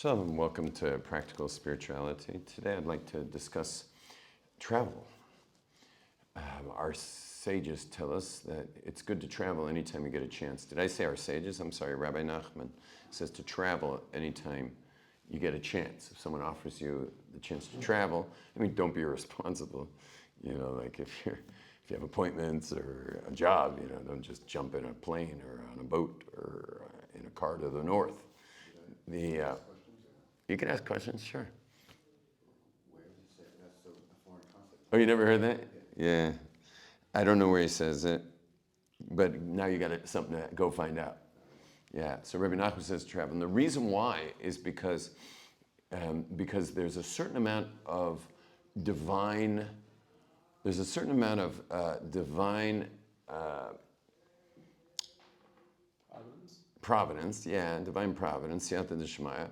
Shalom and welcome to Practical Spirituality. Today I'd like to discuss travel. Our sages tell us that it's good to travel anytime you get a chance. Did I say our sages? I'm sorry, Rabbi Nachman says to travel anytime you get a chance. If someone offers you the chance to travel, don't be irresponsible. Like if you have appointments or a job, don't just jump in a plane or on a boat or in a car to the north. You can ask questions, sure. Where does it say that's a foreign concept? Oh, you never heard that? Yeah. I don't know where he says it, but now you got something to go find out. Yeah. So Rabbi Nachman says travel, and the reason why is because there's a certain amount of divine. There's a certain amount of divine providence. Yeah, divine providence, Siyata Deshmaya,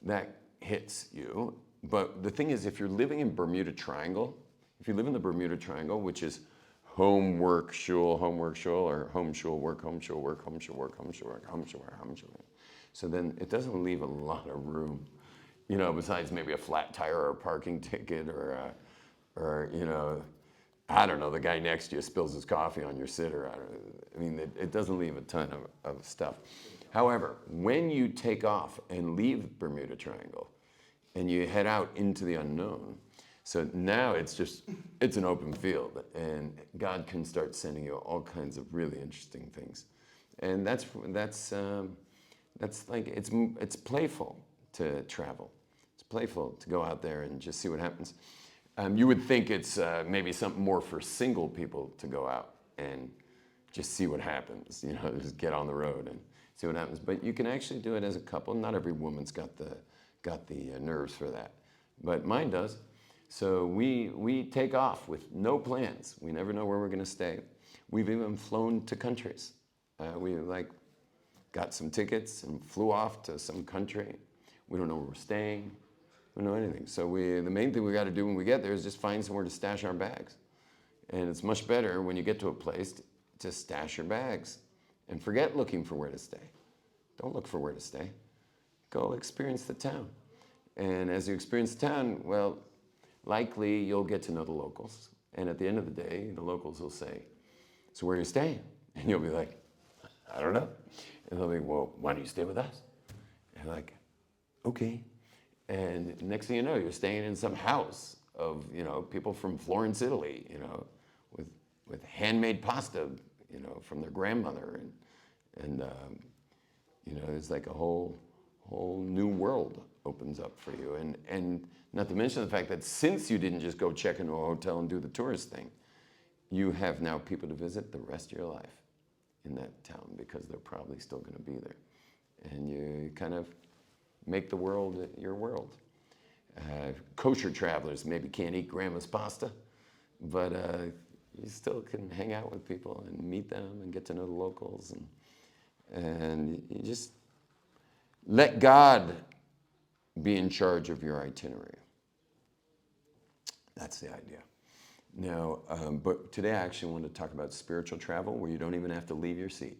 that hits you. But the thing is, if you're living in Bermuda Triangle, if you live in the Bermuda Triangle, which is home, work, shul, or home, shul, work, home, shul, work, home, shul, work, home, shul, work, home, shul, work, home, shul, work. So then it doesn't leave a lot of room, besides maybe a flat tire or a parking ticket or I don't know, the guy next to you spills his coffee on your sitter. It doesn't leave a ton of stuff. However, when you take off and leave Bermuda Triangle and you head out into the unknown, so now it's an open field, and God can start sending you all kinds of really interesting things. And that's like, it's playful to travel. It's playful to go out there and just see what happens. You would think it's maybe something more for single people to go out and just see what happens, just get on the road and see what happens. But you can actually do it as a couple. Not every woman's got the nerves for that, but mine does. So we take off with no plans. We never know where we're going to stay. We've even flown to countries. We got some tickets and flew off to some country. We don't know where we're staying. We don't know anything. So the main thing we got to do when we get there is just find somewhere to stash our bags. And it's much better when you get to a place to stash your bags and forget looking for where to stay. Don't look for where to stay. Go experience the town. And as you experience the town, well, likely you'll get to know the locals. And at the end of the day, the locals will say, "So where are you staying?" And you'll be like, "I don't know." And they'll be, "Well, why don't you stay with us?" And you're like, "Okay." And next thing you know, you're staying in some house of, people from Florence, Italy, with handmade pasta, from their grandmother. And there's like a whole new world opens up for you. And not to mention the fact that since you didn't just go check into a hotel and do the tourist thing, you have now people to visit the rest of your life in that town because they're probably still going to be there. And you kind of make the world your world. Kosher travelers maybe can't eat grandma's pasta, but you still can hang out with people and meet them and get to know the locals. And you just let God be in charge of your itinerary. That's the idea. Now, but today I actually want to talk about spiritual travel where you don't even have to leave your seat.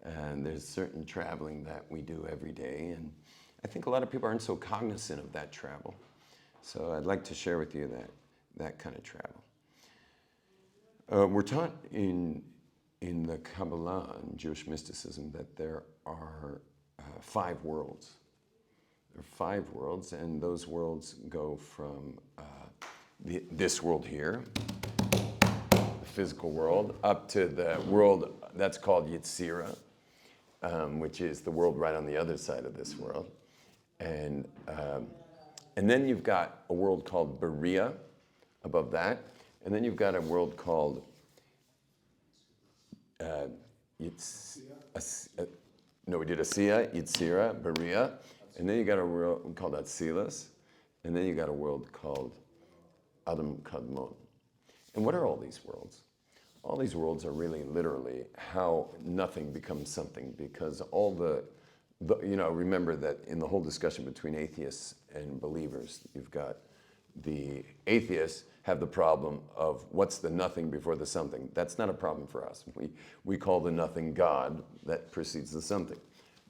And there's certain traveling that we do every day, and I think a lot of people aren't so cognizant of that travel. So I'd like to share with you that kind of travel. We're taught in the Kabbalah and Jewish mysticism that there are 5 worlds. There are 5 worlds, and those worlds go from this world here, the physical world, up to the world that's called Yetzirah, which is the world right on the other side of this world. And then you've got a world called Berea above that. And then you've got a world called Asiya, Yetzirah, Berea. And then you got a world called Atsilas. And then you got a world called Adam Kadmon. And what are all these worlds? All these worlds are really literally how nothing becomes something, because all remember that in the whole discussion between atheists and believers, you've got the atheists have the problem of what's the nothing before the something. That's not a problem for us. We call the nothing God that precedes the something.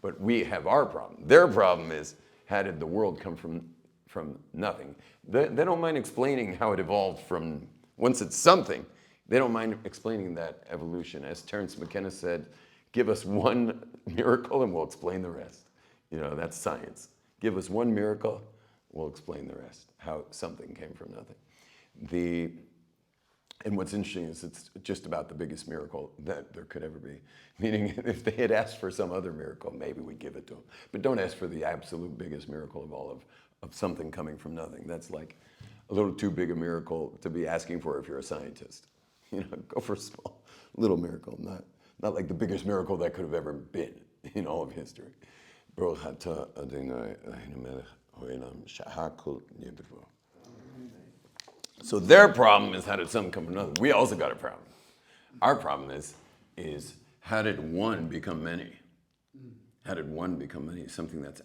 But we have our problem. Their problem is, how did the world come from nothing? They don't mind explaining how it evolved from, once it's something, they don't mind explaining that evolution. As Terence McKenna said, give us one miracle and we'll explain the rest. That's science. Give us one miracle, we'll explain the rest, how something came from nothing. And what's interesting is it's just about the biggest miracle that there could ever be. Meaning, if they had asked for some other miracle, maybe we'd give it to them. But don't ask for the absolute biggest miracle of all of something coming from nothing. That's like a little too big a miracle to be asking for if you're a scientist. Go for a small, little miracle, not like the biggest miracle that could have ever been in all of history. So their problem is, how did something come from nothing? We also got a problem. Our problem is how did one become many? How did one become many? Something that's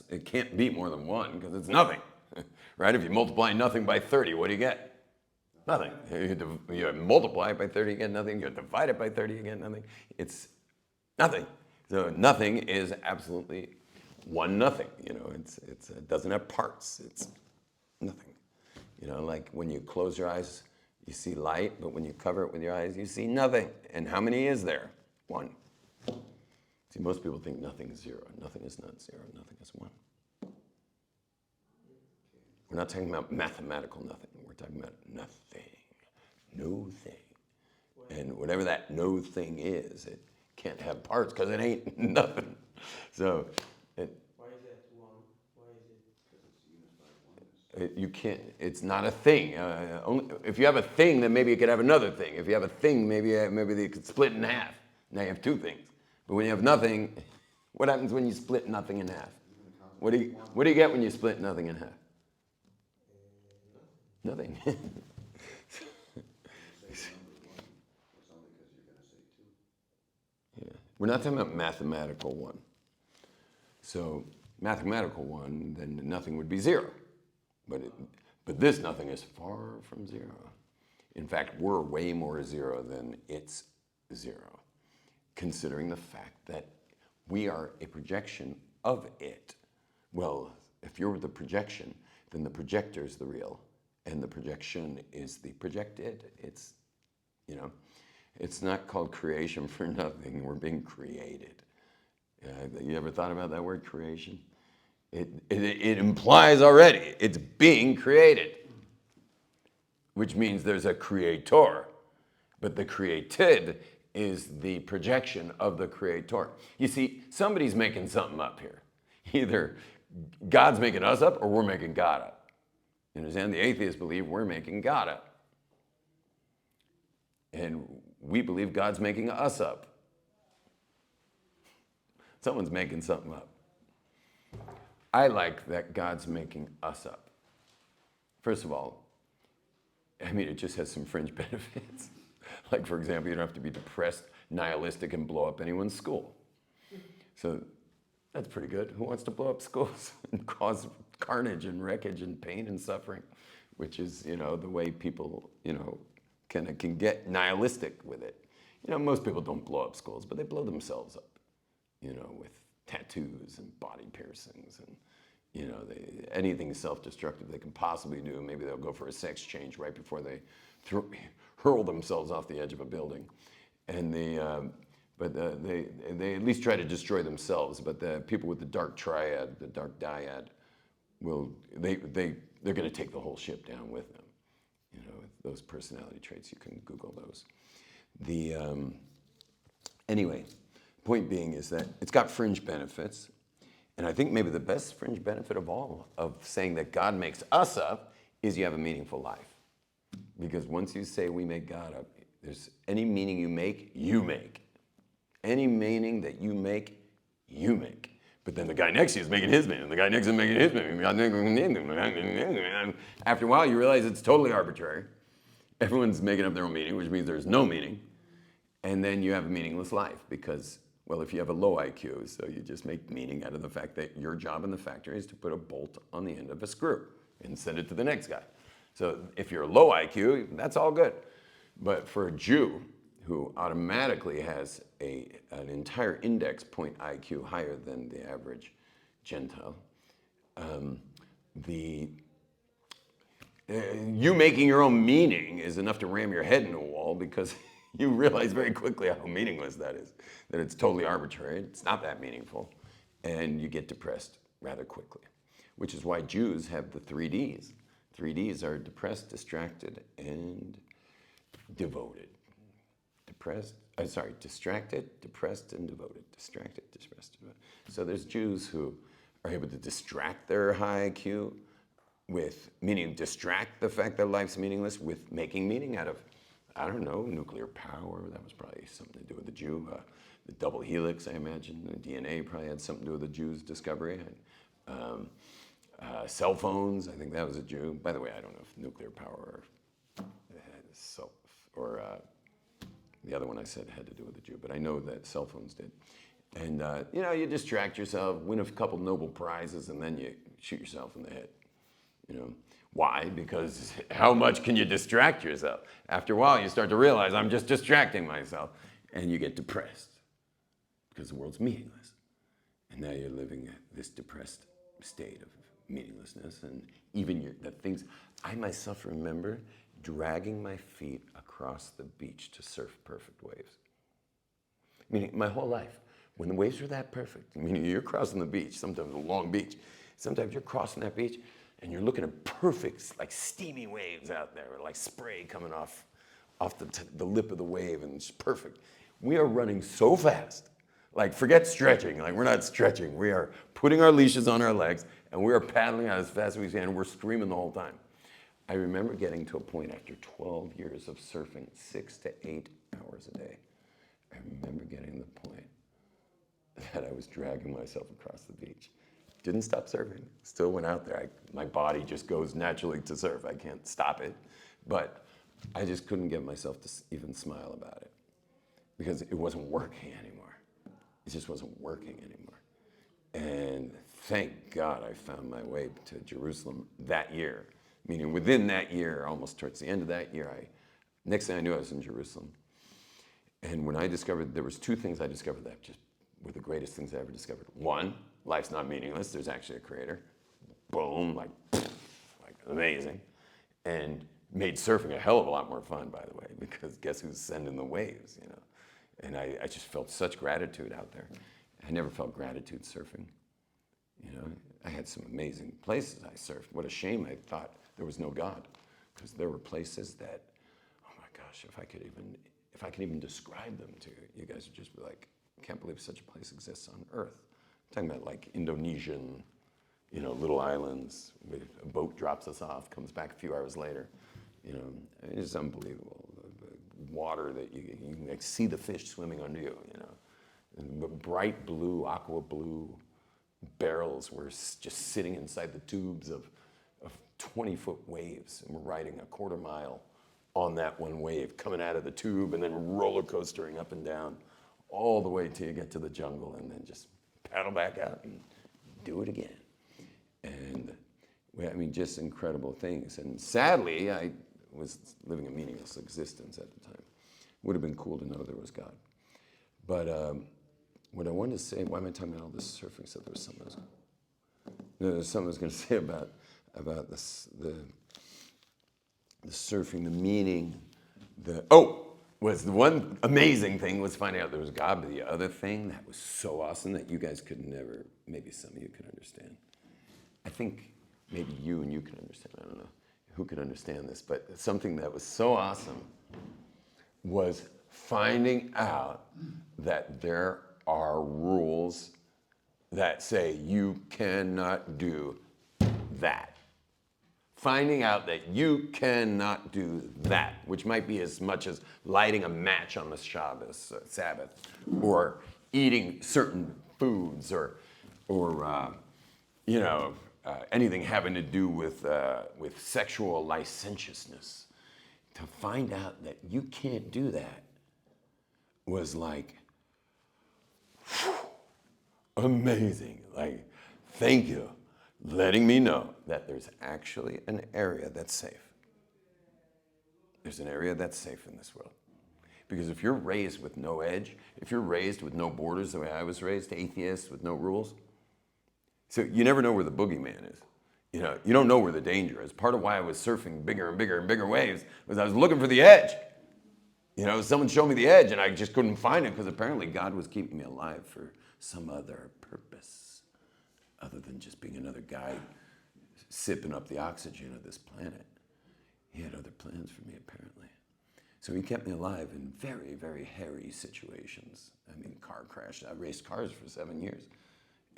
it can't be more than one because it's nothing, right? If you multiply nothing by 30, what do you get? Nothing. You multiply it by 30, you get nothing. You divide it by 30, you get nothing. It's nothing. So nothing is absolutely one nothing. It doesn't have parts. It's nothing. Like when you close your eyes, you see light, but when you cover it with your eyes, you see nothing. And how many is there? One. See, most people think nothing is zero. Nothing is not zero. Nothing is one. We're not talking about mathematical nothing. We're talking about nothing. No thing. And whatever that no thing is, it can't have parts because it ain't nothing. So Why is that one? Why is it? Because it's unified oneness. you can't, it's not a thing. If you have a thing, then maybe you could have another thing. If you have a thing, maybe they could split in half. Now you have two things. But when you have nothing, what happens when you split nothing in half? What do you get when you split nothing in half? Nothing. Say the number one, it's only because you're going to say two. Yeah. We're not talking about mathematical one. So mathematical one, then nothing would be zero. But this nothing is far from zero. In fact, we're way more zero than it's zero, considering the fact that we are a projection of it. Well, if you're the projection, then the projector is the real, and the projection is the projected. It's not called creation for nothing. We're being created. You ever thought about that word, creation? It implies already it's being created, which means there's a creator, but the created is the projection of the creator. You see, somebody's making something up here. Either God's making us up or we're making God up. You understand? The atheists believe we're making God up. And we believe God's making us up. Someone's making something up. I like that God's making us up. First of all, it just has some fringe benefits. Like, for example, you don't have to be depressed, nihilistic, and blow up anyone's school. So that's pretty good. Who wants to blow up schools and cause carnage and wreckage and pain and suffering, which is, the way people, can get nihilistic with it. Most people don't blow up schools, but they blow themselves up, with tattoos and body piercings and, anything self-destructive they can possibly do. Maybe they'll go for a sex change right before they hurl themselves off the edge of a building. And they at least try to destroy themselves. But the people with the dark triad, the dark dyad, they're going to take the whole ship down with them. Those personality traits, you can Google those. Anyway, point being is that it's got fringe benefits. And I think maybe the best fringe benefit of all of saying that God makes us up is you have a meaningful life. Because once you say we make God up, there's any meaning you make, you make. Any meaning that you make, you make. But then the guy next to you is making his meaning, the guy next to him is making his meaning. After a while, you realize it's totally arbitrary. Everyone's making up their own meaning, which means there's no meaning. And then you have a meaningless life because, well, if you have a low IQ, so you just make meaning out of the fact that your job in the factory is to put a bolt on the end of a screw and send it to the next guy. So if you're low IQ, that's all good. But for a Jew who automatically has an entire index point IQ higher than the average Gentile, the you making your own meaning is enough to ram your head into a wall because you realize very quickly how meaningless that is, that it's totally arbitrary, it's not that meaningful, and you get depressed rather quickly, which is why Jews have the 3Ds. 3Ds are depressed, distracted, and devoted. Distracted, depressed, and devoted. Distracted, depressed, devoted. So there's Jews who are able to distract their high IQ with, meaning distract the fact that life's meaningless with making meaning out of, I don't know, nuclear power. That was probably something to do with the Jew. The double helix, I imagine. The DNA probably had something to do with the Jew's discovery. Cell phones, I think that was a Jew. By the way, I don't know if nuclear power or the other one I said had to do with the Jew, but I know that cell phones did. And you distract yourself, win a couple Nobel Prizes, and then you shoot yourself in the head. Why? Because how much can you distract yourself? After a while, you start to realize I'm just distracting myself, and you get depressed because the world's meaningless. And now you're living this depressed state of meaninglessness, and even the things. I myself remember dragging my feet across the beach to surf perfect waves. Meaning, my whole life, when the waves were that perfect, meaning you're crossing the beach, sometimes a long beach, sometimes you're crossing that beach, and you're looking at perfect, like steamy waves out there, like spray coming off the lip of the wave, and it's perfect. We are running so fast, like forget stretching, like we're not stretching. We are putting our leashes on our legs, and we are paddling out as fast as we can, and we're screaming the whole time. I remember getting to a point after 12 years of surfing 6 to 8 hours a day. I remember getting to the point that I was dragging myself across the beach. Didn't stop surfing, still went out there. My body just goes naturally to surf. I can't stop it. But I just couldn't get myself to even smile about it because it wasn't working anymore. It just wasn't working anymore. And thank God I found my way to Jerusalem that year. Meaning within that year, almost towards the end of that year, next thing I knew I was in Jerusalem. And when I discovered, there was 2 things I discovered that just were the greatest things I ever discovered. One, life's not meaningless. There's actually a creator. Boom, like amazing. And made surfing a hell of a lot more fun, by the way, because guess who's sending the waves, And I just felt such gratitude out there. I never felt gratitude surfing. I had some amazing places I surfed. What a shame I thought there was no God, because there were places that, oh my gosh, if I could even describe them to you, you guys would just be like, I can't believe such a place exists on Earth. I'm talking about like Indonesian, little islands. A boat drops us off, comes back a few hours later. It's unbelievable. The water that you can like, see the fish swimming under you. And bright blue, aqua blue barrels were just sitting inside the tubes of 20-foot waves, and we're riding a quarter mile on that one wave, coming out of the tube and then roller coastering up and down all the way till you get to the jungle, and then just paddle back out and do it again. And just incredible things. And sadly, I was living a meaningless existence at the time. Would have been cool to know there was God. But what I wanted to say, why am I talking about all this surfing stuff? There was something I was going to say about this, the surfing, the meaning. Was the one amazing thing was finding out there was God, but the other thing that was so awesome that you guys could never, maybe some of you could understand. I think maybe you can understand. I don't know who could understand this, but something that was so awesome was finding out that there are rules that say you cannot do that. Finding out that you cannot do that, which might be as much as lighting a match on the Sabbath, or eating certain foods, or anything having to do with sexual licentiousness. To find out that you can't do that was like, whew, amazing. Like, thank you, letting me know that there's actually an area that's safe. There's an area that's safe in this world. Because if you're raised with no edge, if you're raised with no borders the way I was raised, atheist with no rules, So you never know where the boogeyman is. You don't know where the danger is. Part of why I was surfing bigger and bigger and bigger waves was I was looking for the edge. Someone showed me the edge and I just couldn't find it because apparently God was keeping me alive for some other purpose other than just being another guy sipping up the oxygen of this planet. He had other plans for me, apparently. So he kept me alive in very, very hairy situations. I mean, car crashes. I raced cars for 7 years.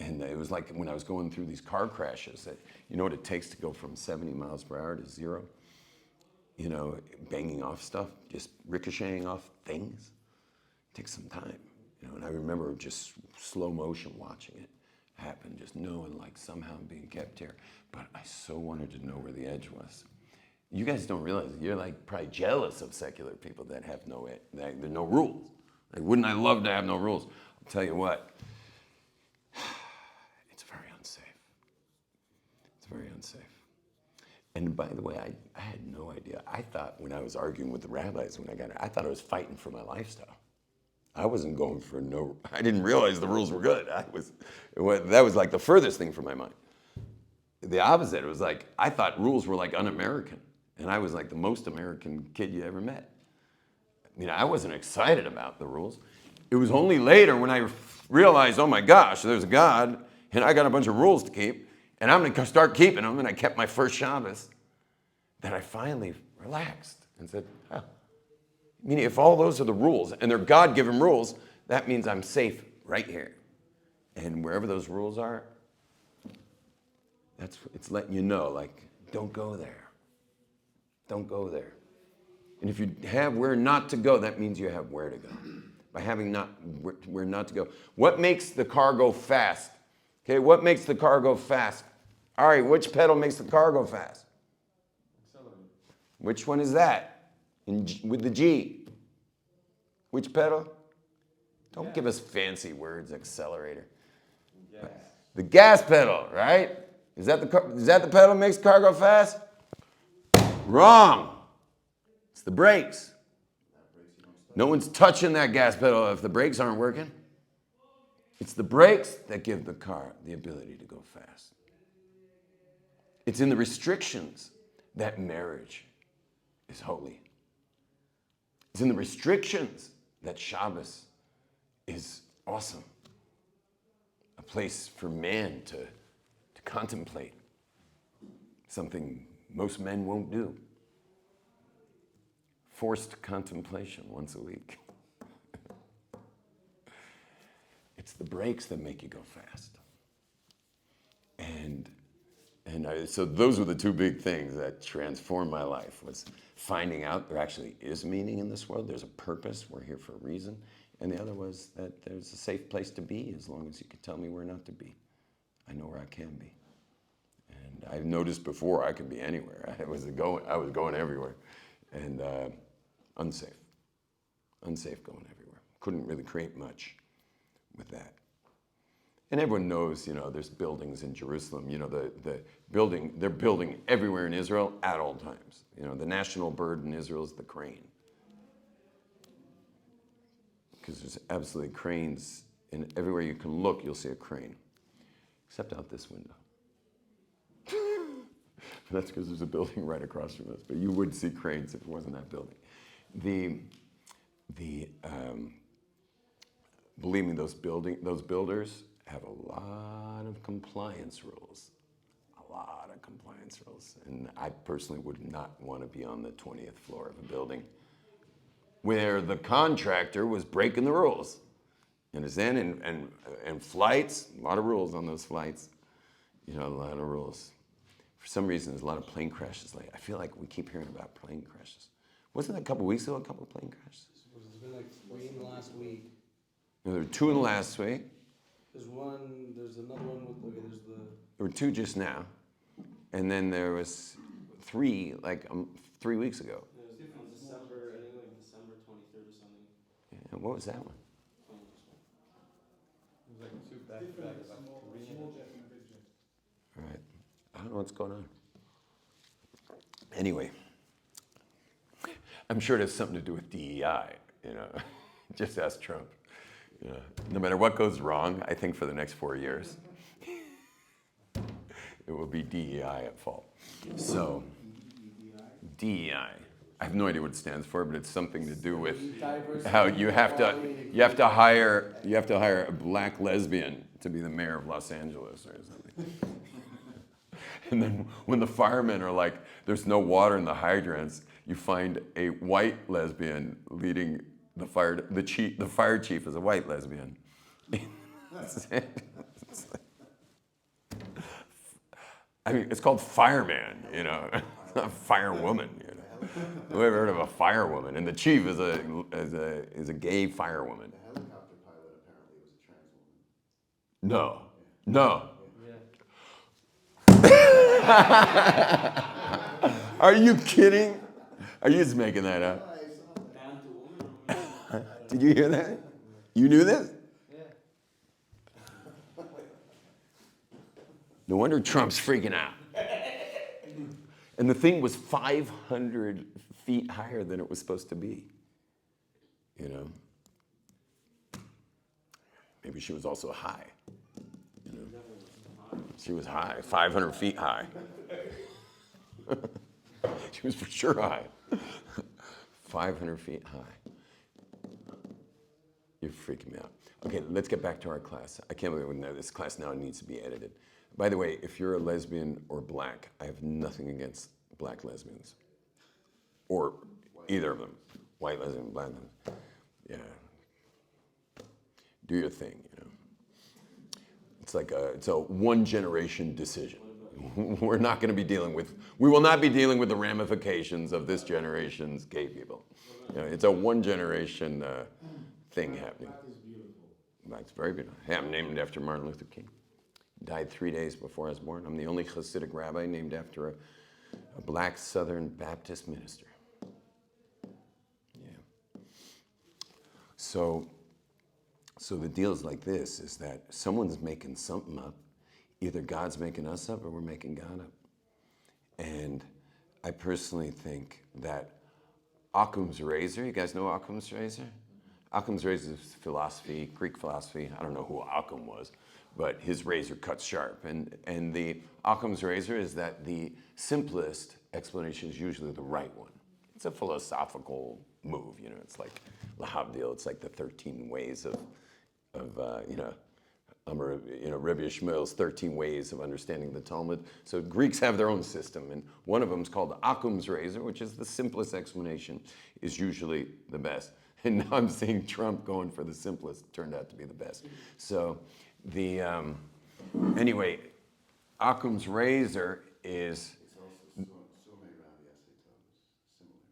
And it was like when I was going through these car crashes, you know what it takes to go from 70 miles per hour to 0? Banging off stuff, just ricocheting off things. It takes some time. And I remember just slow motion watching it happen, just knowing like somehow I'm being kept here. But I so wanted to know where the edge was. You guys don't realize it. You're like probably jealous of secular people that have there are no rules. Like, wouldn't I love to have no rules? I'll tell you what, it's very unsafe. It's very unsafe. And by the way, I had no idea. I thought when I was arguing with the rabbis when I got it, I thought I was fighting for my lifestyle. I wasn't going for I didn't realize the rules were good. That was like the furthest thing from my mind. The opposite, it was like, I thought rules were like un-American. And I was like the most American kid you ever met. I wasn't excited about the rules. It was only later when I realized, oh my gosh, there's a God, and I got a bunch of rules to keep, and I'm going to start keeping them, and I kept my first Shabbos, that I finally relaxed and said, oh, meaning if all those are the rules, and they're God-given rules, that means I'm safe right here. And wherever those rules are, it's letting you know, like, don't go there. Don't go there. And if you have where not to go, that means you have where to go. By having where not to go. What makes the car go fast? Okay, what makes the car go fast? All right, which pedal makes the car go fast? Accelerator. Which one is that? With the G. Which pedal? Don't give us fancy words, accelerator. Gas. The gas pedal, right? Is that the pedal that makes the car go fast? Wrong. It's the brakes. No one's touching that gas pedal if the brakes aren't working. It's the brakes that give the car the ability to go fast. It's in the restrictions that marriage is holy. It's in the restrictions that Shabbos is awesome. A place for man to contemplate something most men won't do. Forced contemplation once a week. It's the brakes that make you go fast. So those were the two big things that transformed my life, was finding out there actually is meaning in this world. There's a purpose. We're here for a reason. And the other was that there's a safe place to be as long as you can tell me where not to be. I know where I can be. And I've noticed before I could be anywhere. I was going everywhere. And unsafe. Unsafe going everywhere. Couldn't really create much with that. And everyone knows, there's buildings in Jerusalem. They're building everywhere in Israel at all times. The national bird in Israel is the crane. Because there's absolutely cranes, and everywhere you can look, you'll see a crane. Except out this window. That's because there's a building right across from us. But you would see cranes if it wasn't that building. Believe me, those builders have a lot of compliance rules. A lot of compliance rules. And I personally would not want to be on the 20th floor of a building where the contractor was breaking the rules. You understand? And flights, a lot of rules on those flights. A lot of rules. For some reason, there's a lot of plane crashes lately. I feel like we keep hearing about plane crashes. Wasn't that a couple weeks ago, a couple of plane crashes? There's been like 3 in the last week. There were 2 in the last week. There's another one there's the... There were 2 just now. And then there was 3, 3 weeks ago. It was December, I think like December 23rd or something. Yeah, and what was that one? It was like 2 back-to-back, about 3 in it. All right. I don't know what's going on. Anyway, I'm sure it has something to do with DEI, Just ask Trump. No matter what goes wrong, I think for the next 4 years, it will be DEI at fault. So, DEI. I have no idea what it stands for, but it's something to do with how you have to hire a black lesbian to be the mayor of Los Angeles or something. And then when the firemen are like, there's no water in the hydrants, you find a white lesbian leading the fire. The fire chief is a white lesbian. I mean, it's called fireman, not firewoman. Who ever heard of a firewoman? And the chief is a gay firewoman. The helicopter pilot apparently was a trans woman. No. Yeah. Are you kidding? Are you just making that up? I saw that. Down to woman. Did you hear that? You knew this? Yeah. No wonder Trump's freaking out. And the thing was 500 feet higher than it was supposed to be. Maybe she was also high. She was high, 500 feet high. She was for sure high. 500 feet high. You're freaking me out. Okay, let's get back to our class. I can't believe this class now needs to be edited. By the way, if you're a lesbian or black, I have nothing against black lesbians. Or either of them. White lesbian, black lesbian. Yeah. Do your thing, It's like it's a one generation decision. We will not be dealing with the ramifications of this generation's gay people. It's a one generation thing happening. Black is beautiful. Black's very beautiful. Hey, I'm named after Martin Luther King. Died 3 days before I was born. I'm the only Hasidic rabbi named after a black Southern Baptist minister. Yeah. So the deal is like this, is that someone's making something up. Either God's making us up or we're making God up. And I personally think that Occam's razor, you guys know Occam's razor? Occam's razor is philosophy, Greek philosophy. I don't know who Occam was, but his razor cuts sharp. And the Occam's razor is that the simplest explanation is usually the right one. It's a philosophical move, It's like Lahabdil. It's like the 13 ways of Rabbi Shmuel's 13 ways of understanding the Talmud. So Greeks have their own system, and one of them is called Occam's razor, which is the simplest explanation, is usually the best. And now I'm seeing Trump going for the simplest, turned out to be the best. So anyway, Occam's razor is... It's also so many Ravi similar.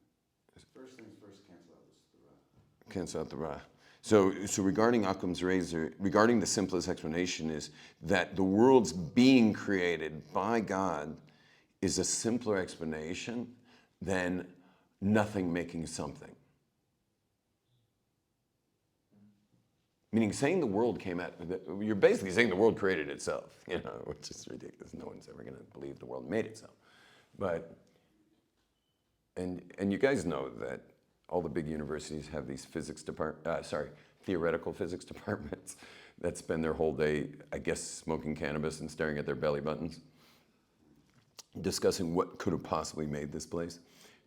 First things first, cancel out the Ra. Cancel out the Ra. So regarding Occam's razor, regarding the simplest explanation is that the world's being created by God is a simpler explanation than nothing making something. Meaning saying the world came out, you're basically saying the world created itself, which is ridiculous. No one's ever going to believe the world made itself. But, and you guys know that all the big universities have these theoretical physics departments that spend their whole day, I guess, smoking cannabis and staring at their belly buttons, discussing what could have possibly made this place.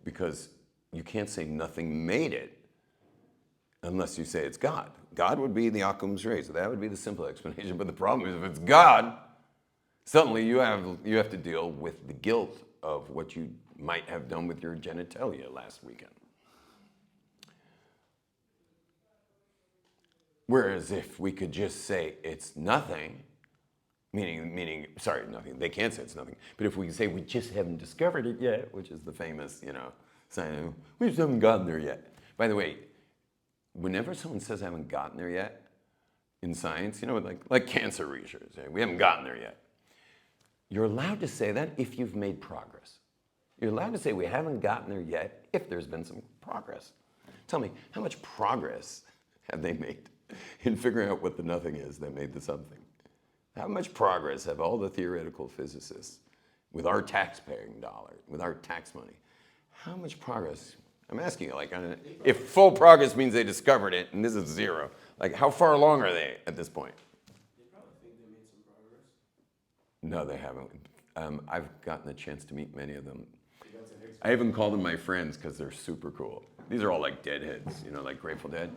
Because you can't say nothing made it unless you say it's God. God would be the Occam's razor. That would be the simple explanation. But the problem is if it's God, suddenly you have to deal with the guilt of what you might have done with your genitalia last weekend. Whereas if we could just say it's nothing, meaning, nothing, they can't say it's nothing, but if we say we just haven't discovered it yet, which is the famous, saying, we just haven't gotten there yet. By the way, whenever someone says I haven't gotten there yet in science, like cancer research, we haven't gotten there yet. You're allowed to say that if you've made progress. You're allowed to say we haven't gotten there yet if there's been some progress. Tell me, how much progress have they made in figuring out what the nothing is that made the something? How much progress have all the theoretical physicists, with our tax-paying dollar, with our tax money, how much progress? I'm asking you, if full progress means they discovered it and this is zero, how far along are they at this point? They probably think they made some progress. No, they haven't. I've gotten a chance to meet many of them. That's a Higgs I even call them my friends because they're super cool. These are all like deadheads, like Grateful Dead.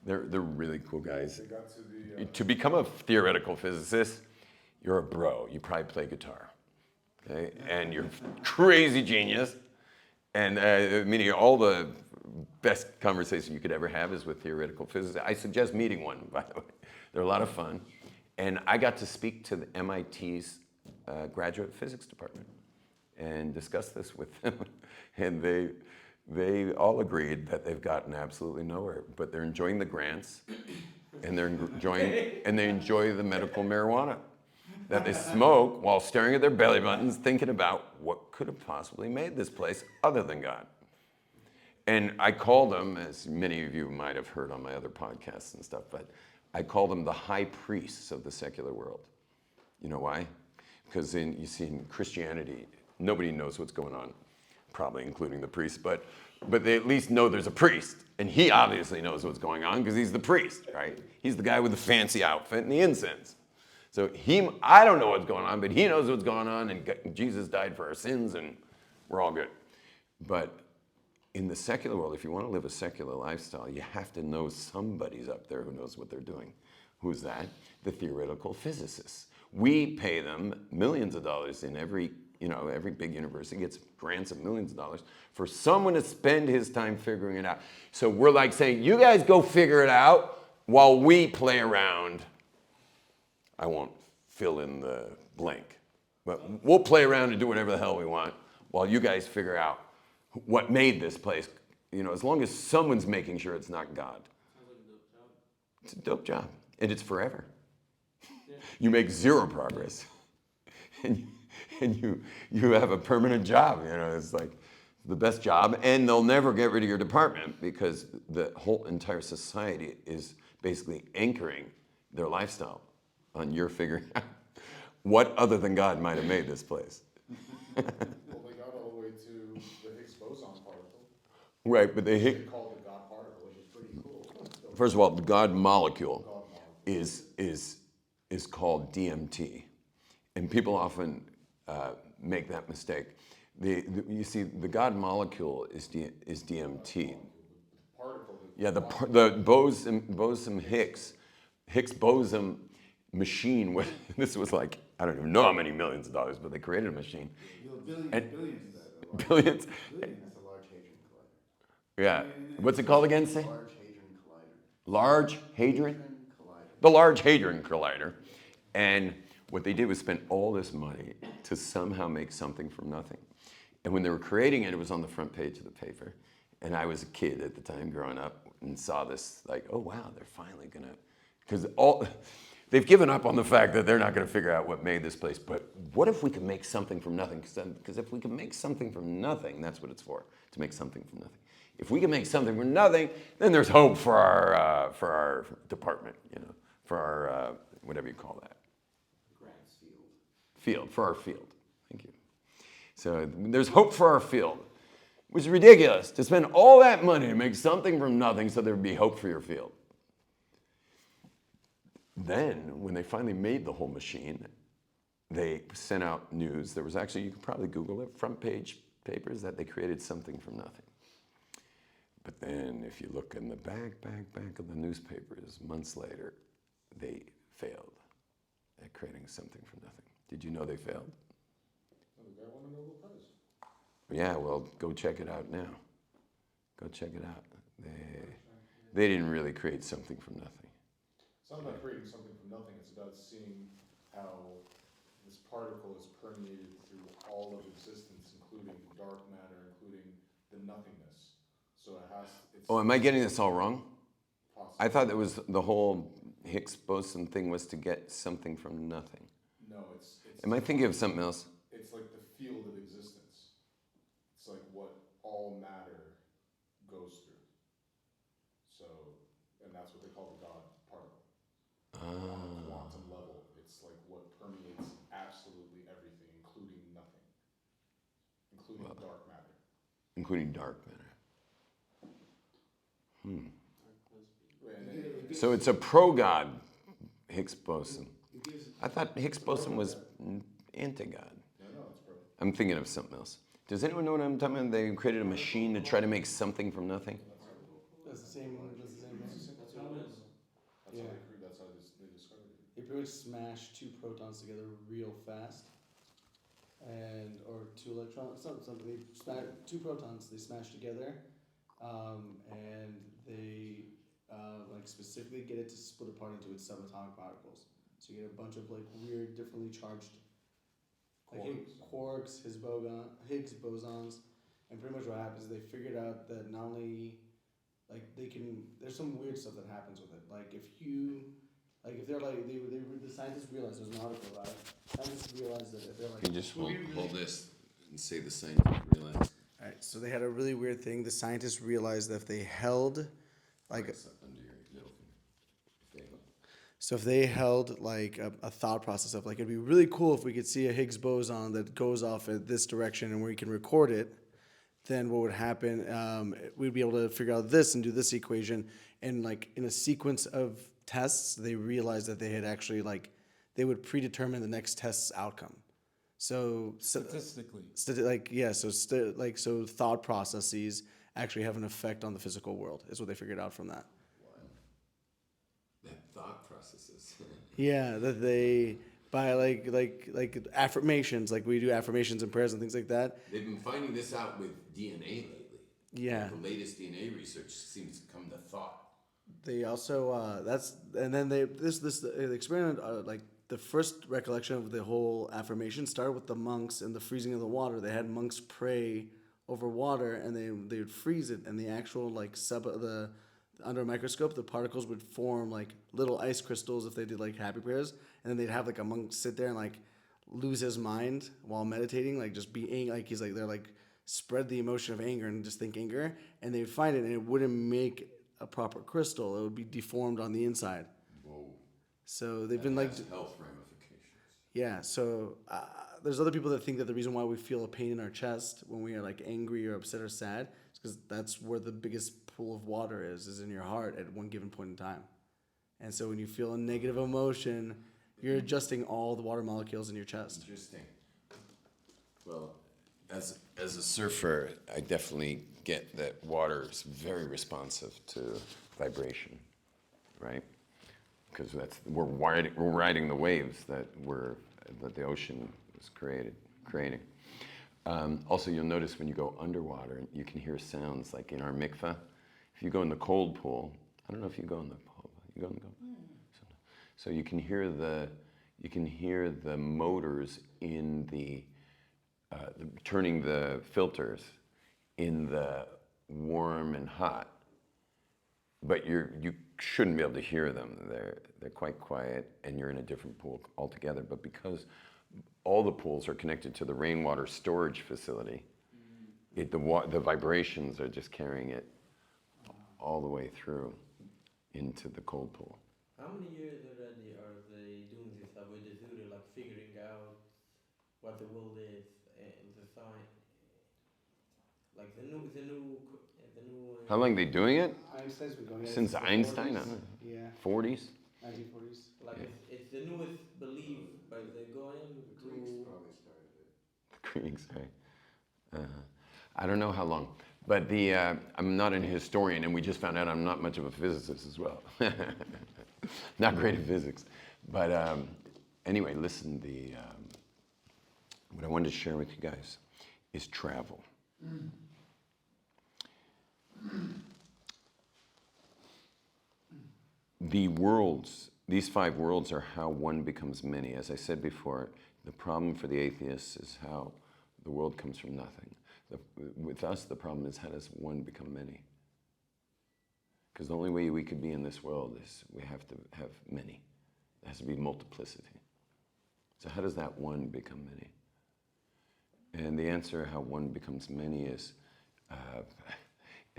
They're really cool guys. They got to the. To become a theoretical physicist, you're a bro. You probably play guitar, okay? And you're a crazy genius. And meaning all the best conversation you could ever have is with theoretical physicists. I suggest meeting one, by the way. They're a lot of fun. And I got to speak to the MIT's graduate physics department and discuss this with them. And they all agreed that they've gotten absolutely nowhere, but they're enjoying the grants and they enjoy the medical marijuana that they smoke while staring at their belly buttons, thinking about what could have possibly made this place other than God. And I call them, as many of you might have heard on my other podcasts and stuff, but I call them the high priests of the secular world. You know why? Because you see in Christianity, nobody knows what's going on, probably including the priest, but they at least know there's a priest, and he obviously knows what's going on because he's the priest, right? He's the guy with the fancy outfit and the incense. So I don't know what's going on, but he knows what's going on, and Jesus died for our sins, and we're all good. But in the secular world, if you want to live a secular lifestyle, you have to know somebody's up there who knows what they're doing. Who's that? The theoretical physicists. We pay them millions of dollars in every big university gets grants of millions of dollars for someone to spend his time figuring it out. So we're like saying, you guys go figure it out while we play around. I won't fill in the blank, but we'll play around and do whatever the hell we want while you guys figure out what made this place. As long as someone's making sure it's not God. Sounds like a dope job. It's a dope job, and it's forever. Yeah. You make zero progress, and you have a permanent job. It's like the best job, and they'll never get rid of your department because the whole entire society is basically anchoring their lifestyle on your figuring out what other than God might have made this place. Well, they got all the way to the Higgs boson particle. Right, but They called the God particle, which is pretty cool. first of all, the God molecule God molecule. is called DMT, and people often make that mistake. You see, the God molecule is DMT. Particle. Yeah, the boson Higgs boson machine. This was like, I don't even know how many millions of dollars, but they created a machine. Billions And- billions of that. Billions. Billion, that's a large hadron collider. Yeah. What's it called again? Say. Large hadron collider. Large Hadron? Collider. The Large Hadron Collider. And what they did was spend all this money to somehow make something from nothing. And when they were creating it, it was on the front page of the paper. And I was a kid at the time growing up and saw this like, oh wow, they're finally gonna, because they've given up on the fact that they're not gonna figure out what made this place, but what if we could make something from nothing? Because if we can make something from nothing, that's what it's for, to make something from nothing. If we can make something from nothing, then there's hope for our department, for our, whatever you call that. Grants field. Field, for our field. Thank you. So there's hope for our field, which is ridiculous to spend all that money to make something from nothing so there would be hope for your field. Then, when they finally made the whole machine, they sent out news. There was actually, you could probably Google it, front page papers that they created something from nothing. But then, if you look in the back of the newspapers, months later, they failed at creating something from nothing. Did you know they failed? The guy won a Nobel Prize. Yeah, well, go check it out now. Go check it out. They didn't really create something from nothing. It's not about creating something from nothing. It's about seeing how this particle is permeated through all of existence, including dark matter, including the nothingness. So it has. Oh, am I getting this all wrong? Possible. I thought it was the whole Higgs boson thing was to get something from nothing. No, it's. Am I thinking of something else? It's like the field of existence. It's like what all matter goes through. So, and that's what they call the God particle. On a quantum level, it's like what permeates absolutely everything, including nothing, including dark matter. Including dark matter. And So it's a pro-God Higgs boson. I thought Higgs boson was anti-God. no, I'm thinking of something else. Does anyone know what I'm talking about? They created a machine to try to make something from nothing. That's the same. That's the same thing. That's how it is. That's how that's how they discovered it. They pretty much smash two protons together real fast, or two electrons. Something. They smash two protons. They smash together, and they like specifically get it to split apart into its subatomic particles. So you get a bunch of like weird, differently charged quarks, Higgs bosons, and pretty much what happens is they figured out that not only like there's some weird stuff that happens with it. Like if they're like the scientists realize there's an article about it. Scientists realize that if they're like Can you just hold this and say the scientific realize? All right, so they had a really weird thing. The scientists realized that if they held like Under your middle finger. so if they held like a thought process of like it'd be really cool if we could see a Higgs boson that goes off at this direction and we can record it, then what would happen? We'd be able to figure out this and do this equation. And like in a sequence of tests, they realized that they had actually they would predetermine the next test's outcome. So Statistically. So thought processes actually have an effect on the physical world. Is what they figured out from that. That thought processes. Yeah, that they by like affirmations, like we do affirmations and prayers and things like that. They've been finding this out with DNA lately. Yeah. The latest DNA research seems to come to thought. They also the experiment like the first recollection of the whole affirmation started with the monks and the freezing of the water. They had monks pray over water and they would freeze it, and the actual under a microscope the particles would form like little ice crystals if they did like happy prayers, and then they'd have like a monk sit there and like lose his mind while meditating, like just be like he's like they're like spread the emotion of anger and just think anger, and they'd find it and it wouldn't make a proper crystal. It would be deformed on the inside. Whoa. So they've been like health ramifications. yeah. So there's other people that think that the reason why we feel a pain in our chest when we are like angry or upset or sad is because that's where the biggest pool of water is in your heart at one given point in time. And so when you feel a negative emotion, you're adjusting all the water molecules in your chest. Interesting. Well, as a surfer, I definitely get that water is very responsive to vibration, right? Because we're riding the waves that the ocean was creating. Also, you'll notice when you go underwater, you can hear sounds like in our mikveh. If you go in the cold pool, I don't know if you go in the pool. You go in the cold. So you can hear the motors in the turning the filters in the warm and hot, but you shouldn't be able to hear them. They're quite quiet, and you're in a different pool altogether. But because all the pools are connected to the rainwater storage facility, the vibrations are just carrying it all the way through into the cold pool. How many years already are they doing this? With the Zulu, like figuring out what the world is and the science, like the new. How long are they doing it? Einstein's been going Since Einstein? 40s. Yeah, 40s? 1940s. Like it's the newest belief, but they're going to. The Greeks, right? I don't know how long, but I'm not a historian, and we just found out I'm not much of a physicist as well. Not great at physics, but anyway, listen. What I wanted to share with you guys is travel. These 5 worlds are how one becomes many. As I said before, the problem for the atheists is how the world comes from nothing. With us, the problem is how does one become many? Because the only way we could be in this world is we have to have many. There has to be multiplicity. So how does that one become many? And the answer how one becomes many is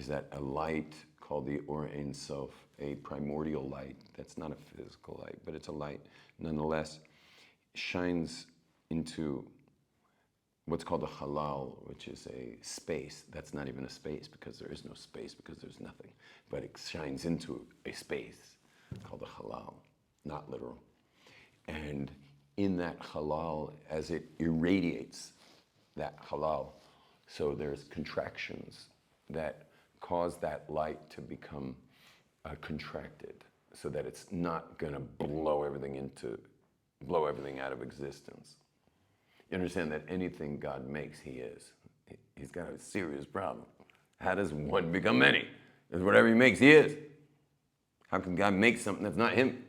that a light called the Or Ein Sof, a primordial light, that's not a physical light, but it's a light, nonetheless, shines into what's called a halal, which is a space. That's not even a space because there is no space because there's nothing. But it shines into a space called a halal, not literal. And in that halal, as it irradiates that halal. So there's contractions that cause that light to become contracted, so that it's not going to blow everything out of existence. You understand that anything God makes, he is. He's got a serious problem. How does one become many? Because whatever he makes, he is. How can God make something that's not him?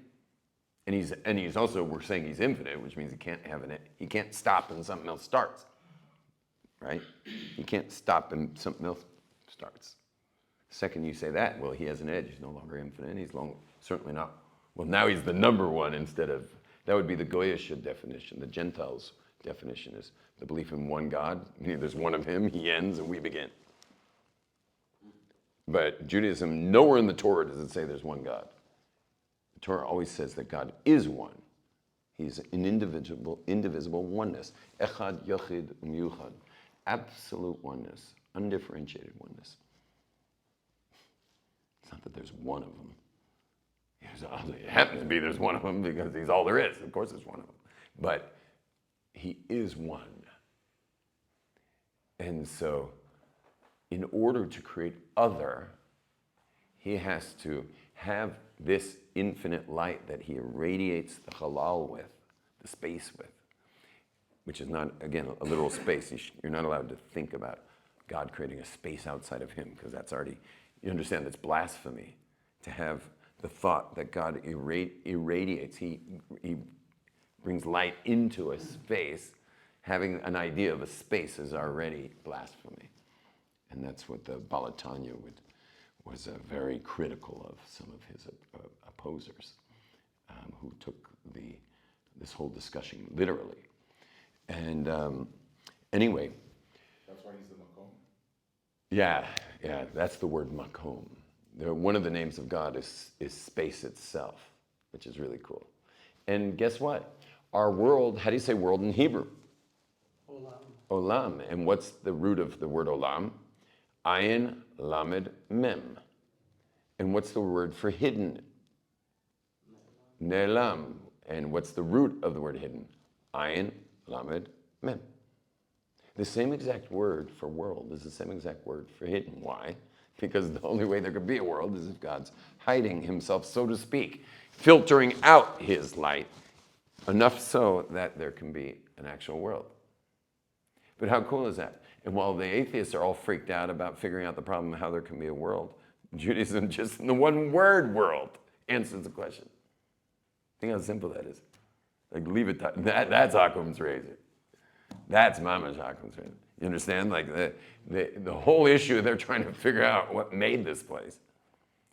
And he's also, we're saying he's infinite, which means he can't stop and something else starts. Right? He can't stop and something else starts. Second you say that, well, he has an edge. He's no longer infinite. Certainly not. Well, now he's the number one instead of, that would be the Goyish definition. The Gentiles' definition is the belief in one God. There's one of him, he ends, and we begin. But Judaism, nowhere in the Torah does it say there's one God. The Torah always says that God is one. He's an indivisible oneness. Echad, yochid, umyuchad. Absolute oneness, undifferentiated oneness. It's not that there's one of them. It happens to be there's one of them because he's all there is. Of course there's one of them. But he is one. And so, in order to create other, he has to have this infinite light that he irradiates the halal with, the space with, which is not, again, a literal space. You're not allowed to think about God creating a space outside of him, because that's already, you understand, that's blasphemy. To have the thought that God irradiates, he brings light into a space, having an idea of a space is already blasphemy. And that's what the Balatanya was very critical of some of his opposers, who took this whole discussion literally. And anyway. That's why he's the makom? Yeah, that's the word makom. One of the names of God is space itself, which is really cool. And guess what? Our world, how do you say world in Hebrew? Olam. Olam. And what's the root of the word olam? Ayin, lamed, mem. And what's the word for hidden? Ne'elam. And what's the root of the word hidden? Ayin, lamed, mem. The same exact word for world is the same exact word for hidden. Why? Because the only way there could be a world is if God's hiding himself, so to speak, filtering out his light, enough so that there can be an actual world. But how cool is that? And while the atheists are all freaked out about figuring out the problem of how there can be a world, Judaism, just in the one word world, answers the question. Think how simple that is. Like, leave it, that's Occam's razor. That's Mama's Occam's razor. You understand? Like, the whole issue, they're trying to figure out what made this place.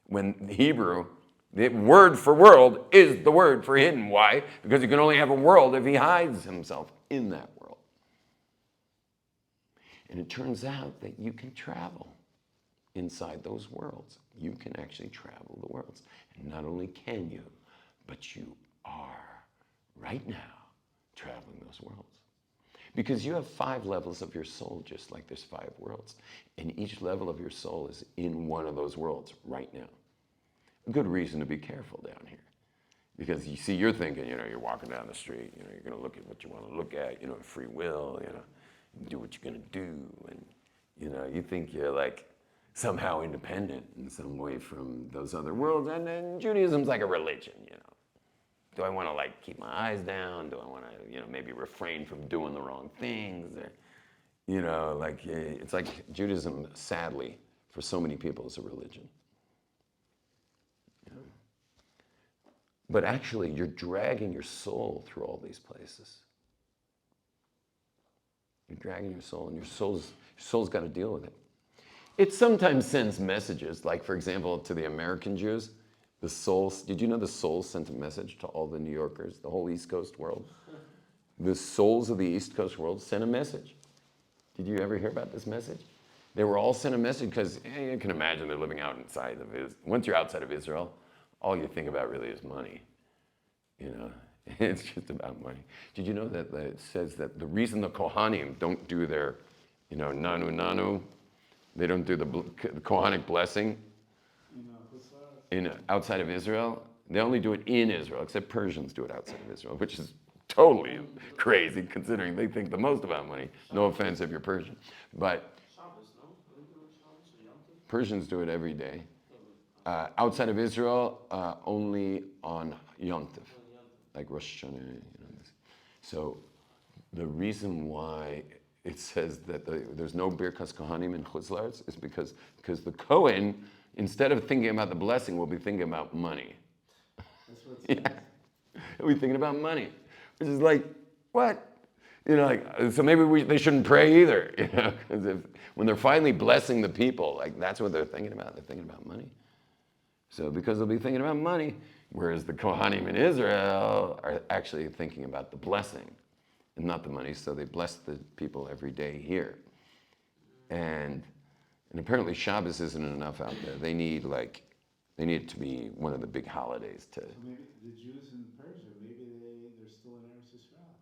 When Hebrew, the word for world is the word for hidden. Why? Because you can only have a world if he hides himself in that world. And it turns out that you can travel inside those worlds. You can actually travel the worlds. And not only can you, but you are right now traveling those worlds. Because you have 5 levels of your soul, just like there's 5 worlds. And each level of your soul is in one of those worlds right now. A good reason to be careful down here. Because you see, you're thinking, you're walking down the street, you're going to look at what you want to look at, free will, do what you're going to do. And, you think you're like somehow independent in some way from those other worlds. And then Judaism's like a religion, Do I want to keep my eyes down? Do I want to, maybe refrain from doing the wrong things? Or, it's like Judaism, sadly, for so many people, is a religion. But actually, you're dragging your soul through all these places. You're dragging your soul, and your soul's got to deal with it. It sometimes sends messages, like, for example, to the American Jews. The soul, did you know the soul sent a message to all the New Yorkers, the whole East Coast world? The souls of the East Coast world sent a message. Did you ever hear about this message? They were all sent a message because you can imagine they're living outside of Israel. Once you're outside of Israel, all you think about really is money. It's just about money. Did you know that it says that the reason the Kohanim don't do their, nanu, they don't do the Kohanic blessing outside of Israel, they only do it in Israel, except Persians do it outside of Israel, which is totally crazy considering they think the most about money. No offense if you're Persian. But Shabbos, no? Are they doing Shabbos or Yom Tov? Persians do it every day. Yeah, but Outside of Israel, only on Yom Tov, on Yom Tov. like Rosh Hashanah. So the reason why it says that there's no Birkas Kohanim in Chutz La'aretz is because the Kohen, instead of thinking about the blessing, will be thinking about money. That's what it Yeah. We're thinking about money, which is like, what? So maybe they shouldn't pray either, 'cause when they're finally blessing the people, like that's what they're thinking about. They're thinking about money. So because they'll be thinking about money, whereas the Kohanim in Israel are actually thinking about the blessing and not the money, so they bless the people every day here. And apparently Shabbos isn't enough out there. They need it to be one of the big holidays to. So maybe the Jews in Persia, maybe they're still in Eretz Israel.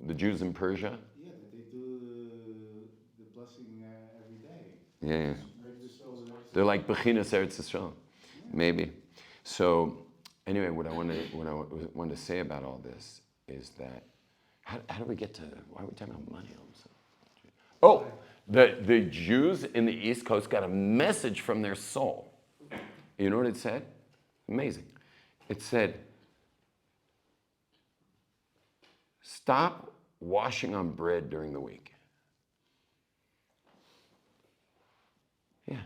The Jews in Persia? Yeah, that they do the blessing every day. Yeah. Maybe they're still in Eretz They're like Bechinas Eretz Yisrael, maybe. So anyway, what I wanted to say about all this is that how do we get to, why are we talking about money all of a sudden? Oh, the Jews in the East Coast got a message from their soul. You know what it said? Amazing. It said, stop washing on bread during the week. Yeah,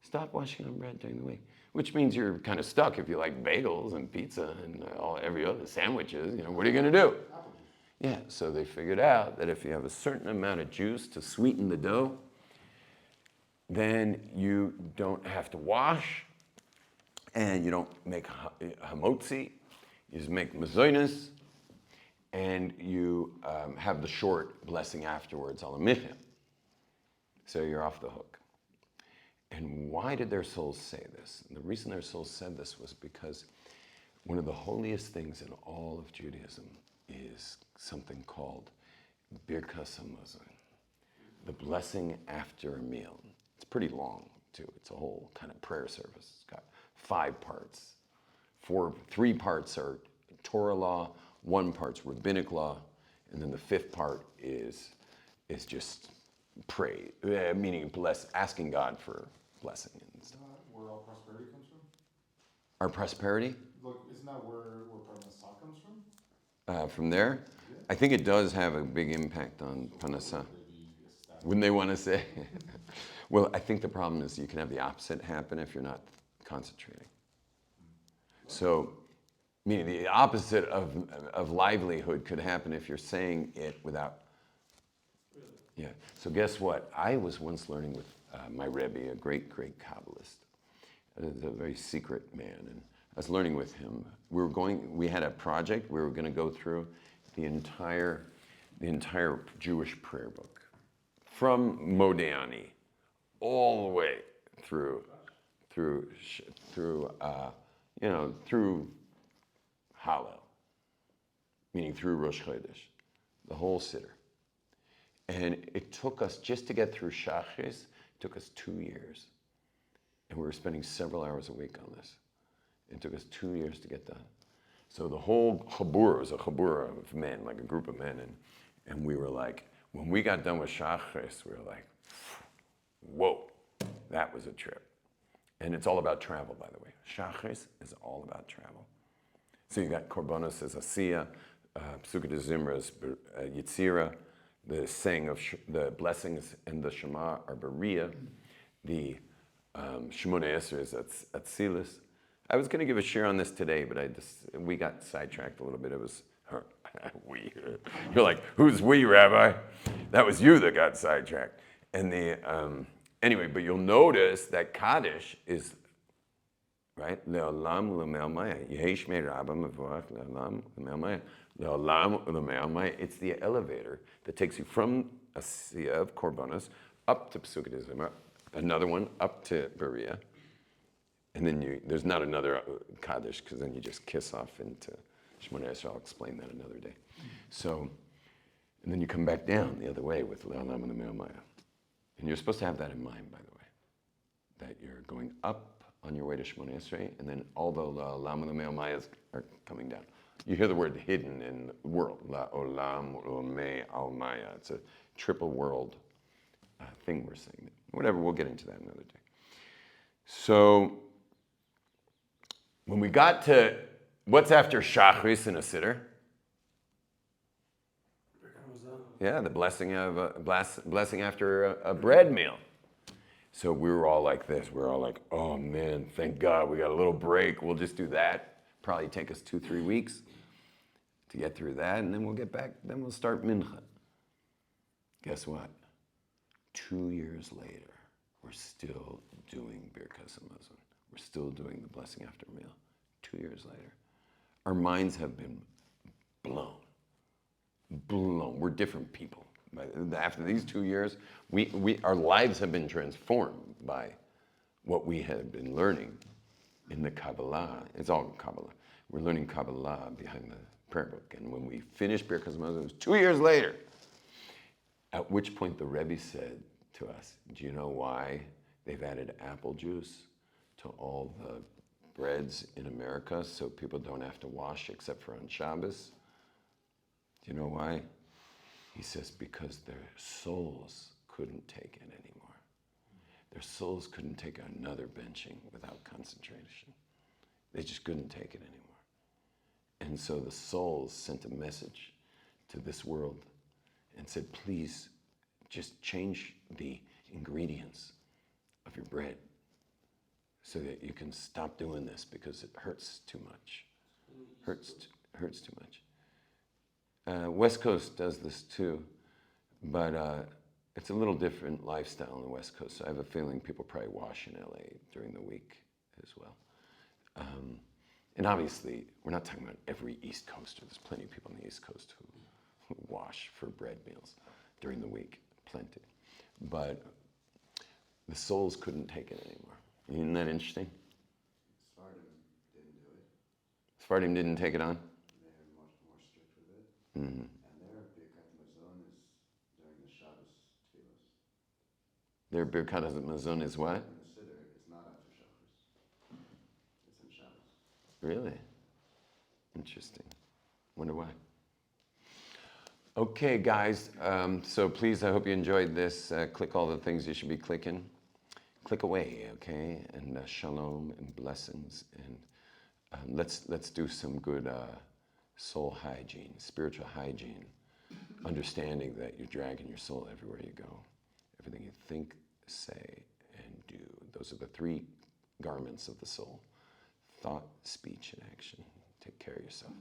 stop washing on bread during the week. Which means you're kind of stuck if you like bagels and pizza and every other sandwiches. What are you going to do? Yeah, so they figured out that if you have a certain amount of juice to sweeten the dough, then you don't have to wash, and you don't make hamotzi. You just make mazonos, and you have the short blessing afterwards, alamichem. So you're off the hook. And why did their souls say this? And the reason their souls said this was because one of the holiest things in all of Judaism is something called Birkas Hamazon, the blessing after a meal. It's pretty long, too. It's a whole kind of prayer service. It's got 5 parts. 3 parts are Torah law, 1 part's rabbinic law, and then the 5th part is just pray, meaning asking God for blessing and stuff. Isn't that where all prosperity comes from? Our prosperity Look, isn't that where Parnassah comes from? from there, I think it does have a big impact on Parnassah. Wouldn't they want to say? Well, I think the problem is you can have the opposite happen if you're not concentrating. So, meaning the opposite of livelihood could happen if you're saying it without. Yeah. So guess what? I was once learning with my Rebbe, a great Kabbalist. He's a very secret man, and I was learning with him. We had a project. We were going to go through the entire Jewish prayer book, from Modani, all the way through Hallel, meaning through Rosh Chodesh, the whole siddur. And it took us, just to get through Shachris, took us 2 years. And we were spending several hours a week on this. It took us 2 years to get done. So the whole chabura was a chabura of men, like a group of men. And we were like, when we got done with Shachris, we were like, whoa, that was a trip. And it's all about travel, by the way. Shachris is all about travel. So you got Korbanos as Asiya, Psukkah de Zimra's Yitzira, the saying of the blessings and the Shema are Beria, the Shemona Esrei is Atzilus. I was going to give a share on this today, but we got sidetracked a little bit. It was we. You're like, who's we, Rabbi? That was you that got sidetracked. And anyway, but you'll notice that Kaddish is right. Le'olam u'le'me'al maya. Yehi shmei Rabba mevorach le'olam u'le'me'al maya. Le'olam u'le'me'al maya. It's the elevator that takes you from Asiya of Korbanos up to Psukkah de Zimra, another one up to Beria, and then there's not another Kaddish because then you just kiss off into Shemona Esrei. I'll explain that another day. So, and then you come back down the other way with Le'olam u'le'me'al maya. And you're supposed to have that in mind, by the way, that you're going up on your way to Shemona Esrei, and then all the Le'olam u'le'me'al mayas are coming down. You hear the word hidden in the world. La olam, olme, almaya. It's a triple world thing we're saying. Whatever, we'll get into that another day. So, when we got to what's after Shachris in a Siddur? Yeah, the blessing of blessing after a bread meal. So we were all like this. We were all like, oh man, thank God we got a little break. We'll just do that. Probably take us 2-3 weeks to get through that, and then we'll get back. Then we'll start Mincha. Guess what? 2 years later, we're still doing Birkas Hamazon. We're still doing the blessing after meal. 2 years later. Our minds have been blown. We're different people. After these 2 years, our lives have been transformed by what we have been learning in the Kabbalah. It's all Kabbalah. We're learning Kabbalah behind the prayer book. And when we finished Birkas Hamazon, it was 2 years later. At which point the Rebbe said to us, do you know why they've added apple juice to all the breads in America so people don't have to wash except for on Shabbos? Do you know why? He says, because their souls couldn't take it anymore. Their souls couldn't take another benching without concentration. They just couldn't take it anymore. And so the souls sent a message to this world and said, please just change the ingredients of your bread so that you can stop doing this because it hurts too much. Hurts too much. West Coast does this too, but it's a little different lifestyle on the West Coast. So I have a feeling people probably wash in LA during the week as well. And obviously, we're not talking about every East Coaster. There's plenty of people on the East Coast who wash for bread meals during the week, plenty. But the souls couldn't take it anymore. Isn't that interesting? Sephardim didn't do it. Sephardim didn't take it on? They're much more strict with it. Mm-hmm. And their Birkat Hamazon is during the Shabbos tefillos. Their Birkat Hamazon is what? In the Siddur, it's not after Shabbos. It's in Shabbos. Really? Interesting. Wonder why. Okay, guys. So please, I hope you enjoyed this. Click all the things you should be clicking. Click away, okay? And shalom and blessings. And let's do some good soul hygiene, spiritual hygiene. Understanding that you're dragging your soul everywhere you go. Everything you think, say, and do. Those are the 3 garments of the soul. Thought, speech, and action. Take care of yourself.